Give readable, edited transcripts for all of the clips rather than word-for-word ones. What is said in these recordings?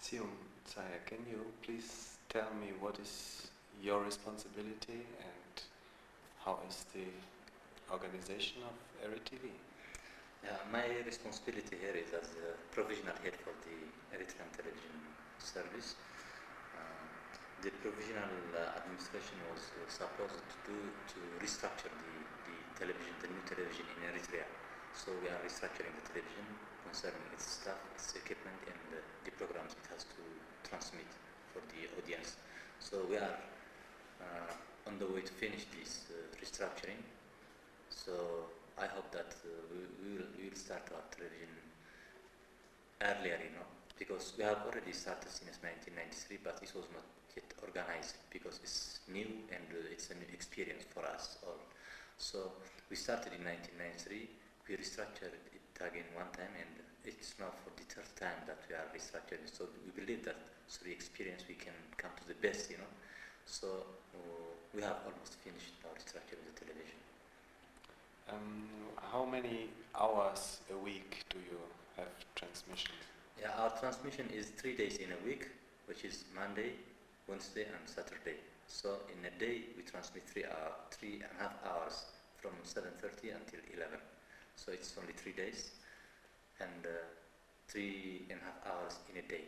Seyoum Tsehaye, can you please tell me what is your responsibility and how is the organization of Eri-TV? My responsibility here is as a provisional head for the Eritrean television service. The provisional administration was supposed to restructure the television, the new television in Eritrea. So we are restructuring the television concerning its staff, its equipment, and the programs it has to transmit for the audience. So we are on the way to finish this restructuring. So I hope that we will start our television earlier, because we have already started since 1993, but it was not yet organized because it's new and it's a new experience for us all. So we started in 1993, we restructured it again one time, and it's now for the third time that we are restructuring. So we believe that through experience we can come to the best, So we have almost finished our restructuring the television. How many hours a week do you have transmissions? Yeah, our transmission is 3 days in a week, which is Monday, Wednesday, and Saturday. So in a day we transmit 3.5 hours from 7:30 until 11. So it's only 3 days and 3.5 hours in a day.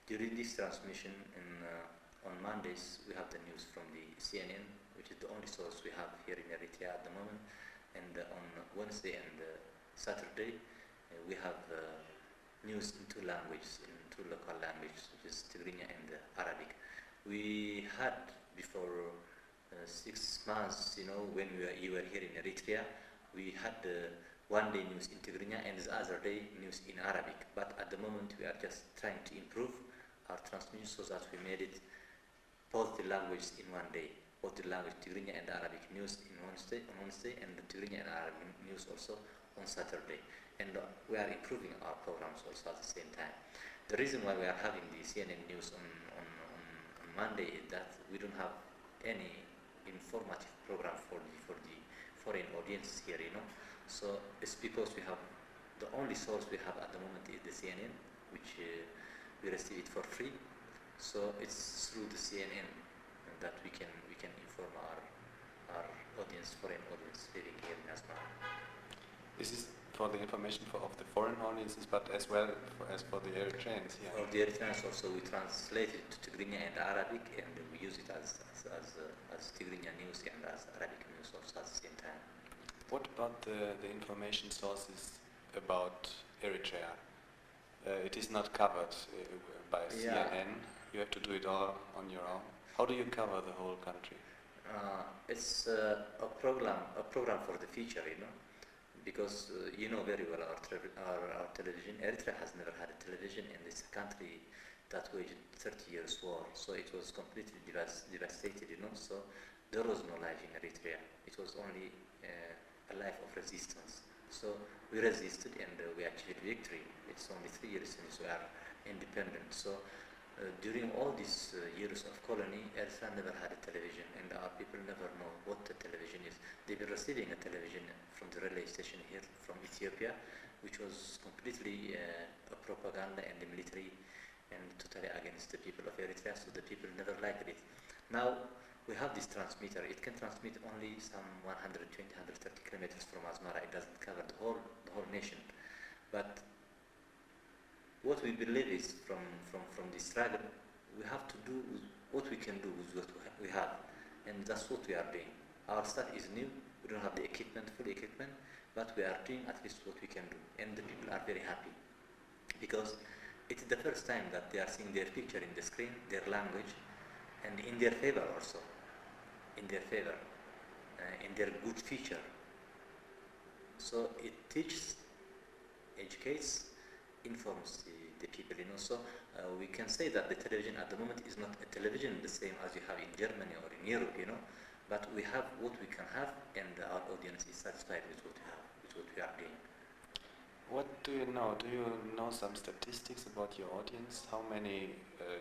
During this transmission, on Mondays we have the news from the CNN, which is the only source we have here in Eritrea at the moment. And on Wednesday and Saturday, we have news in two languages, in two local languages, which is Tigrinya and Arabic. We had before 6 months, when you were here in Eritrea, we had one day news in Tigrinya and the other day news in Arabic. But at the moment, we are just trying to improve our transmission so that we made it both the languages in one day. Both the language Tigrinya and Arabic news on Wednesday, and the Tigrinya and Arabic news also on Saturday. And we are improving our programs also at the same time. The reason why we are having the CNN news on Monday is that we don't have any informative program for the foreign audiences here, So it's because we have the only source we have at the moment is the CNN, which we receive it for free. So it's through the CNN that we can inform our audience, foreign audience living here in Asmara. This is for the information of the foreign audiences, but as well as for the Eritreans. Yeah. For the Eritreans also, we translate it to Tigrinya and Arabic, and we use it as Tigrinya news and as Arabic news also at the same time. What about the information sources about Eritrea? It is not covered by CNN. You have to do it all on your own. How do you cover the whole country? It's a program for the future, because you know very well our television. Eritrea has never had a television, and it's a country that waged 30 years war. So it was completely devastated, So there was no life in Eritrea. It was only a life of resistance. So we resisted and we achieved victory. It's only 3 years since we are independent. So during all these years of colony, Eritrea never had a television, and our people never know what the television is. They've been receiving a television from the relay station here from Ethiopia, which was completely a propaganda and the military and totally against the people of Eritrea, so the people never liked it. Now we have this transmitter. It can transmit only some 120, 130 kilometers from Asmara. It doesn't cover the whole nation. But what we believe is from the struggle, we have to do what we can do with what we have, and that's what we are doing. Our staff is new, we don't have the full equipment, but we are doing at least what we can do, and the people are very happy, because it's the first time that they are seeing their picture in the screen, their language, and in their favor also, in their good future. So it teaches, educates, informs the people, So we can say that the television at the moment is not a television the same as you have in Germany or in Europe, But we have what we can have, and our audience is satisfied with what we have, with what we are doing. What do you know? Do you know some statistics about your audience? How many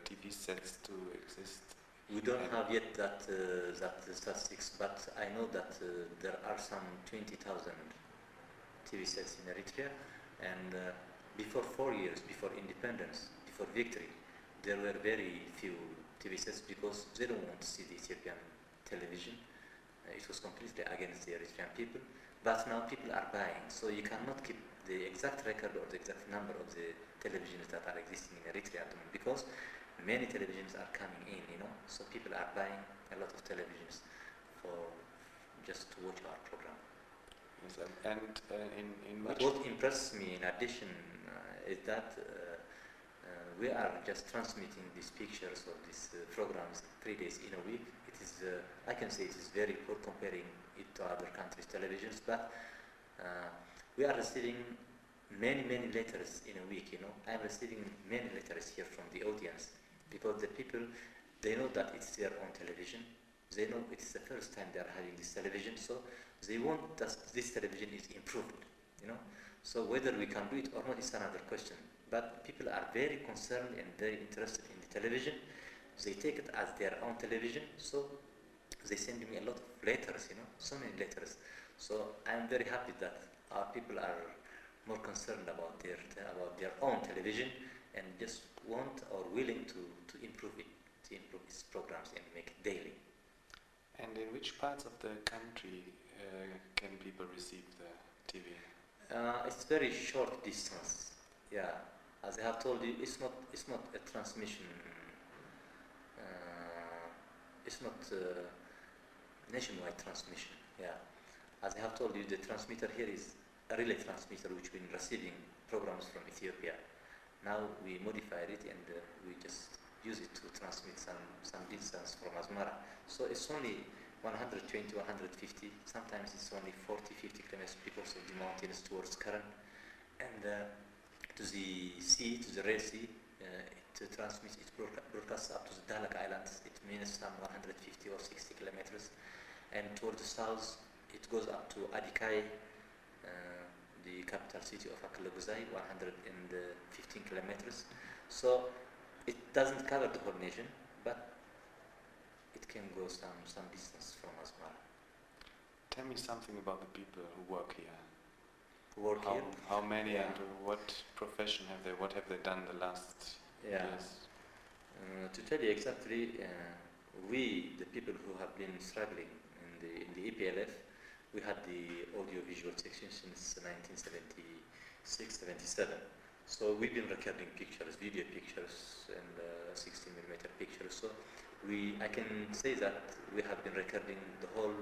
TV sets do exist? We don't have yet that statistics, but I know that there are some 20,000 TV sets in Eritrea, and before 4 years, before independence, before victory, there were very few TV sets because they don't want to see the Ethiopian television. It was completely against the Eritrean people. But now people are buying, so you cannot keep the exact record or the exact number of the televisions that are existing in Eritrea at the moment because many televisions are coming in, so people are buying a lot of televisions for just to watch our program. Yes, and in but what impressed me in addition is that we are just transmitting these pictures or these programs 3 days in a week. It is, I can say it is very poor comparing it to other countries' televisions, but we are receiving many letters in a week, I am receiving many letters here from the audience because the people, they know that it's their own television. They know it's the first time they are having this television, so they want that this television is improved, So whether we can do it or not is another question. But people are very concerned and very interested in the television. They take it as their own television, so they send me a lot of letters, so many letters. So I'm very happy that our people are more concerned about their own television and just want or willing to improve it, to improve its programs and make it daily. And in which parts of the country can people receive the TV? It's very short distance. Yeah, as I have told you, it's not a transmission. It's not nationwide transmission. Yeah, as I have told you, the transmitter here is a relay transmitter which been receiving programs from Ethiopia. Now we modified it and we just use it to transmit some distance from Asmara. So it's only 120, 150, sometimes it's only 40, 50 kilometers because of the mountains towards Karen. And to the sea, to the Red Sea, it transmits, it broadcasts up to the Dahlak Islands. It means some 150 or 60 kilometers. And towards the south, it goes up to Adikai, the capital city of Akalaguzai, 115 kilometers. So it doesn't cover the whole nation, but it can go some distance from Asmara. Tell me something about the people who work here. Here? How many and what profession have they? What have they done the last years? To tell you exactly, we, the people who have been struggling in the EPLF, we had the audio-visual section since 1976-77. So we've been recording pictures, video pictures, and 16mm pictures. So I can say that we have been recording the whole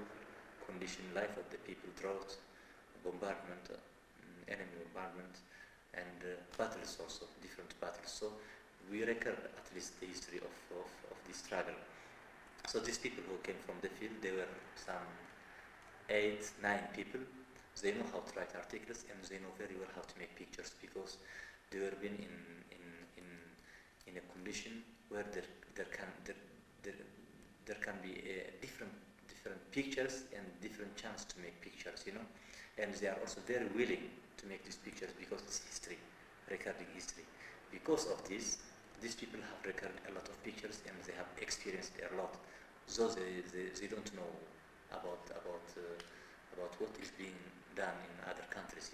condition life of the people, drought, bombardment, enemy bombardment, and battles also, different battles. So we record at least the history of this struggle. So these people who came from the field, they were some 8, 9 people. They know how to write articles and they know very well how to make pictures because they were been in a condition where there can be different pictures and different chance to make pictures, and they are also very willing to make these pictures because it's history, recording history. Because of this, these people have recorded a lot of pictures and they have experienced a lot. So they don't know about what is being done in other countries,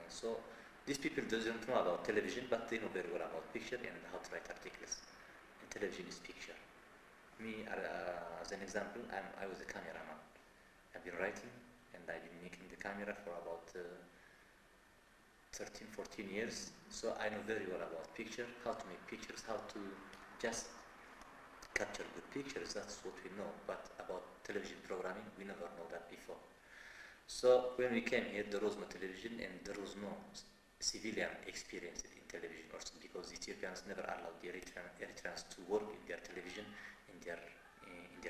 So these people doesn't know about television, but they know very well about picture and how to write articles. And television is picture. Me, as an example, I was a cameraman. I've been writing and I've been making the camera for about 13, 14 years. So I know very well about picture, how to make pictures, how to just capture good pictures. That's what we know. But about television programming, we never know that before. So when we came here, there was no television and there was no civilian experience in television also because the Ethiopians never allowed the Eritreans to work in their television, in their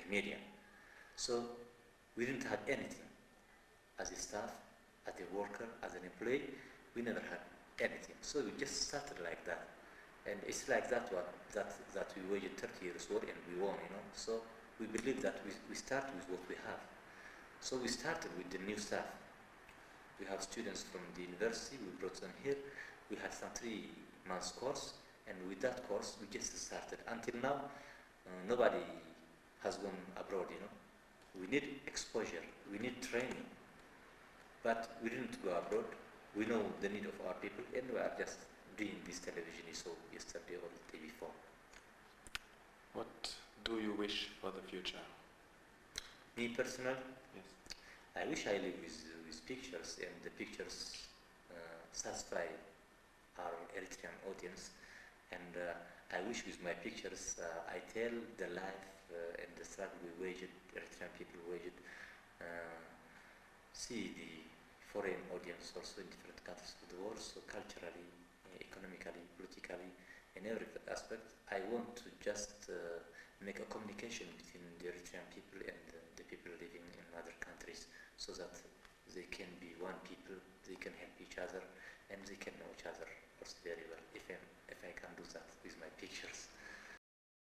media. So we didn't have anything. As a staff, as a worker, as an employee, we never had anything. So we just started like that. And it's like that we waged 30 years war and we won, So we believe that we start with what we have. So we started with the new staff. We have students from the university, we brought them here. We had some 3 months course, and with that course, we just started. Until now, nobody has gone abroad, We need exposure, we need training. But we didn't go abroad. We know the need of our people, and we are just doing this television you saw yesterday or the day before. do you wish for the future? Me personally, Yes. I wish I live with pictures, and the pictures satisfy our Eritrean audience, and I wish with my pictures I tell the life and the struggle we waged, Eritrean people waged, see the foreign audience also in different countries of the world, so culturally, economically, politically, in every aspect. I want to just make a communication between the Eritrean people and the people living in other countries, so that they can be one people, they can help each other, and they can know each other also very well, if I can do that with my pictures.